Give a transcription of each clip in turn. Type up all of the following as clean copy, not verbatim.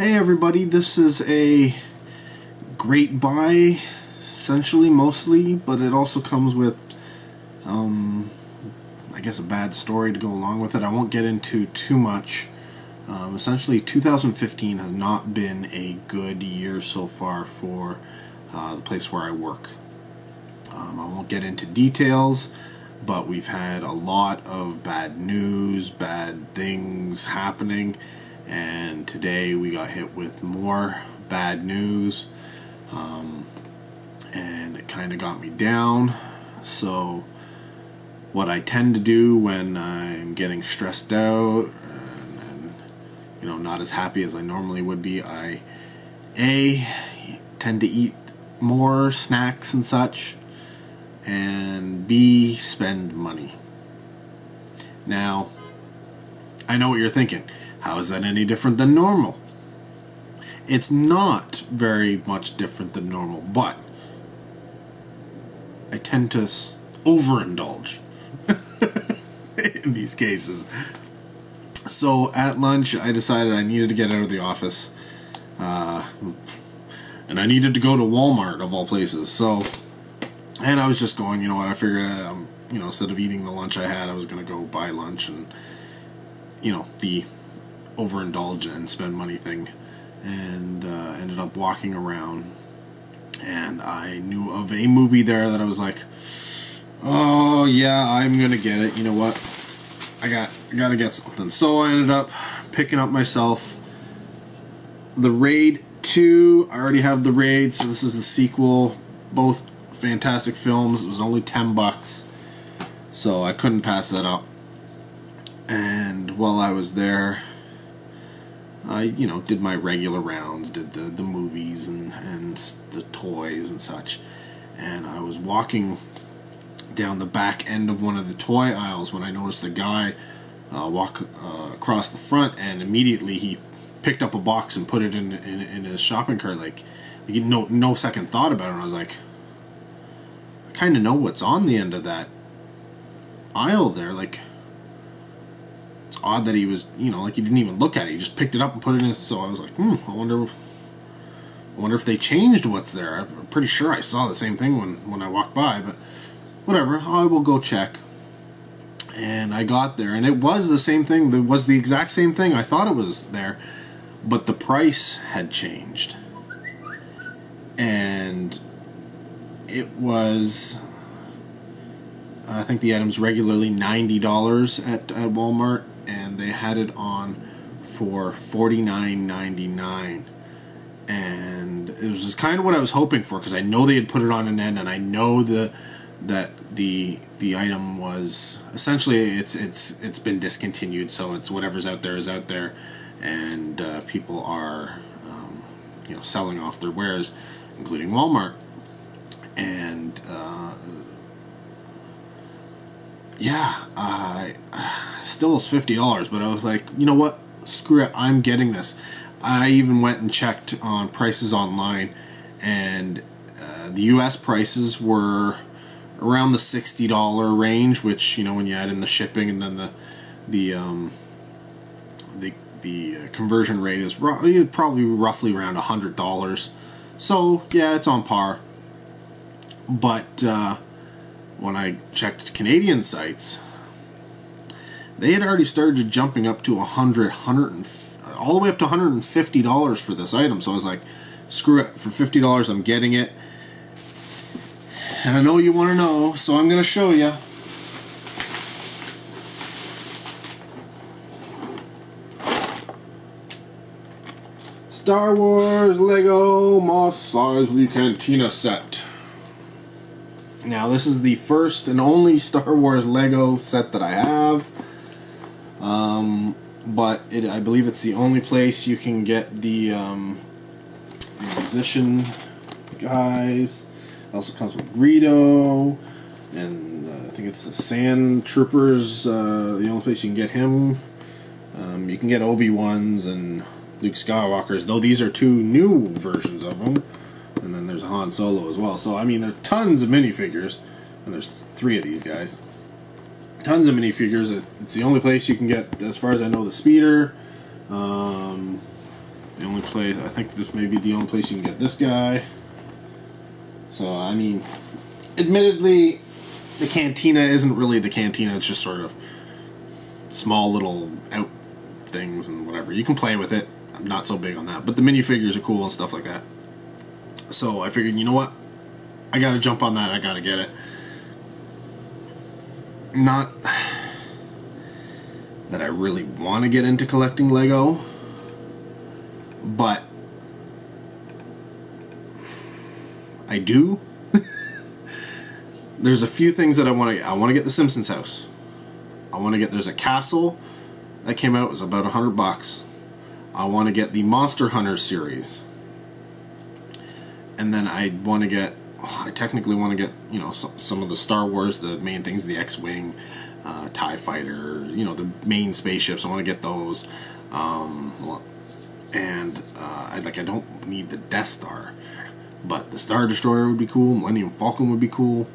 Hey everybody, this is a great buy, essentially, mostly, but it also comes with, I guess a bad story to go along with it. I won't get into too much. Essentially, 2015 has not been a good year so far for the place where I work. I won't get into details, but we've had a lot of bad news, bad things happening, and today we got hit with more bad news, and it kind of got me down. So what I tend to do when I'm getting stressed out and not as happy as I normally would be, I tend to eat more snacks and such, and B, spend money. Now, I know what you're thinking. How is that any different than normal? It's not very much different than normal, but I tend to overindulge in these cases. So at lunch, I decided I needed to get out of the office, and I needed to go to Walmart, of all places. And I was just going, I figured, instead of eating the lunch I had, I was going to go buy lunch, and, the overindulge and spend money thing, and ended up walking around, and I knew of a movie there that I was like, oh yeah, I'm gonna get it. You know what, I gotta get something. So I ended up picking up myself The Raid 2. I already have The Raid, so this is the sequel. Both fantastic films. It was only $10, so I couldn't pass that up. And while I was there, I, did my regular rounds, did the movies and the toys and such. And I was walking down the back end of one of the toy aisles when I noticed a guy walk across the front, and immediately he picked up a box and put it in his shopping cart, like no second thought about it. And I was like, I kind of know what's on the end of that aisle there. Like, it's odd that he was, he didn't even look at it. He just picked it up and put it in. So I was like, I wonder if they changed what's there. I'm pretty sure I saw the same thing when I walked by, but whatever. I will go check. And I got there, and it was the same thing. It was the exact same thing. I thought it was there, but the price had changed. And it was, I think the item's regularly $90 at Walmart, and they had it on for $49.99. And it was just kind of what I was hoping for, because I know they had put it on an end, and I know that the item was essentially it's been discontinued, so it's whatever's out there is out there, and people are selling off their wares, including Walmart. And still it's $50, but I was like, you know what, screw it, I'm getting this. I even went and checked on prices online, and the US prices were around the $60 range, which, when you add in the shipping and then the conversion rate is probably roughly around $100. So yeah, it's on par. But when I checked Canadian sites, they had already started jumping up to all the way up to $150 for this item. So I was like, screw it, for $50 I'm getting it. And I know you want to know, so I'm going to show you. Star Wars Lego Mos Eisley Cantina set. Now, this is the first and only Star Wars Lego set that I have. But I believe it's the only place you can get the musician guys. It also comes with Greedo, and I think it's the Sand Troopers, the only place you can get him. You can get Obi-Wans and Luke Skywalkers, though these are two new versions of them. And then there's a Han Solo as well. So, there's tons of minifigures, and there's 3 of these guys. Tons of minifigures. It's the only place you can get, as far as I know, the speeder. The only place, I think this may be the only place you can get this guy. So, I mean, admittedly, the Cantina isn't really the Cantina. It's just sort of small little out things and whatever. You can play with it. I'm not so big on that. But the minifigures are cool and stuff like that. So I figured, you know what? I gotta jump on that. I gotta get it. Not that I really want to get into collecting Lego, but I do. There's a few things that I want to get. I want to get the Simpsons house. I want to get, there's a castle that came out, it was about $100. I want to get the Monster Hunter series. And then I want to get, I technically want to get, you know, some of the Star Wars, the main things, the X-Wing, TIE Fighter, you know, the main spaceships. I want to get those. I don't need the Death Star, but the Star Destroyer would be cool. Millennium Falcon would be cool.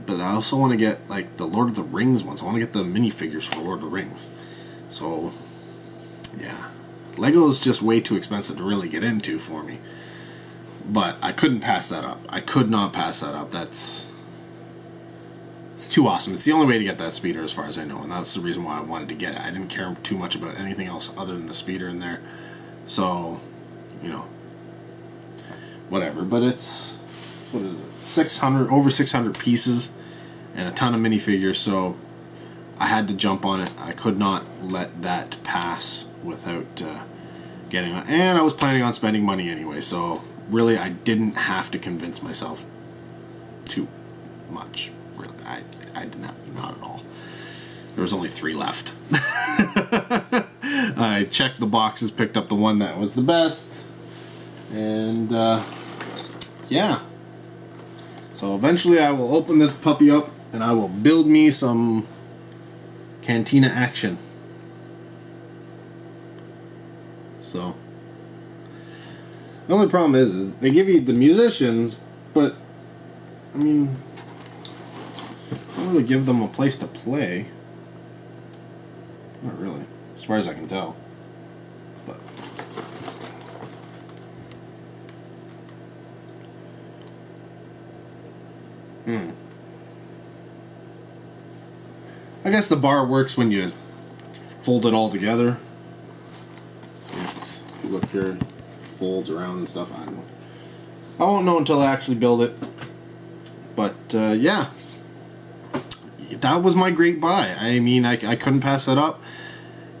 But I also want to get, like, the Lord of the Rings ones. I want to get the minifigures for Lord of the Rings. So, yeah. Lego is just way too expensive to really get into for me. But I couldn't pass that up. I could not pass that up. It's too awesome. It's the only way to get that speeder as far as I know. And that's the reason why I wanted to get it. I didn't care too much about anything else other than the speeder in there. So, you know, whatever. But it's, what is it? Over 600 pieces and a ton of minifigures. So I had to jump on it. I could not let that pass without getting on. And I was planning on spending money anyway. So really, I didn't have to convince myself too much. Really, I did not at all. There was only 3 left. I checked the boxes, picked up the one that was the best, and yeah. So eventually, I will open this puppy up and I will build me some Cantina action. So. The only problem is they give you the musicians, but, I mean, don't really give them a place to play. Not really, as far as I can tell. But I guess the bar works when you fold it all together. If you look here, folds around and stuff. I don't know. I won't know until I actually build it. But yeah, that was my great buy. I mean, I couldn't pass that up.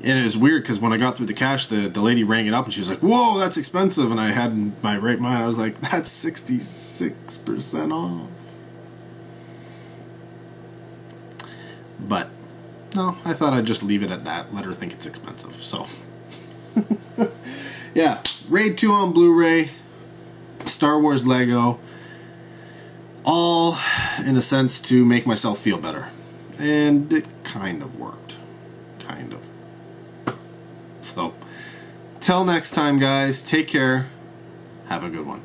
And it was weird because when I got through the cash, the lady rang it up and she was like, "Whoa, that's expensive." And I had in my right mind, I was like, "That's 66% off." But no, I thought I'd just leave it at that. Let her think it's expensive. So yeah, Raid 2 on Blu-ray, Star Wars Lego, all in a sense to make myself feel better. And it kind of worked. Kind of. So, till next time, guys, take care. Have a good one.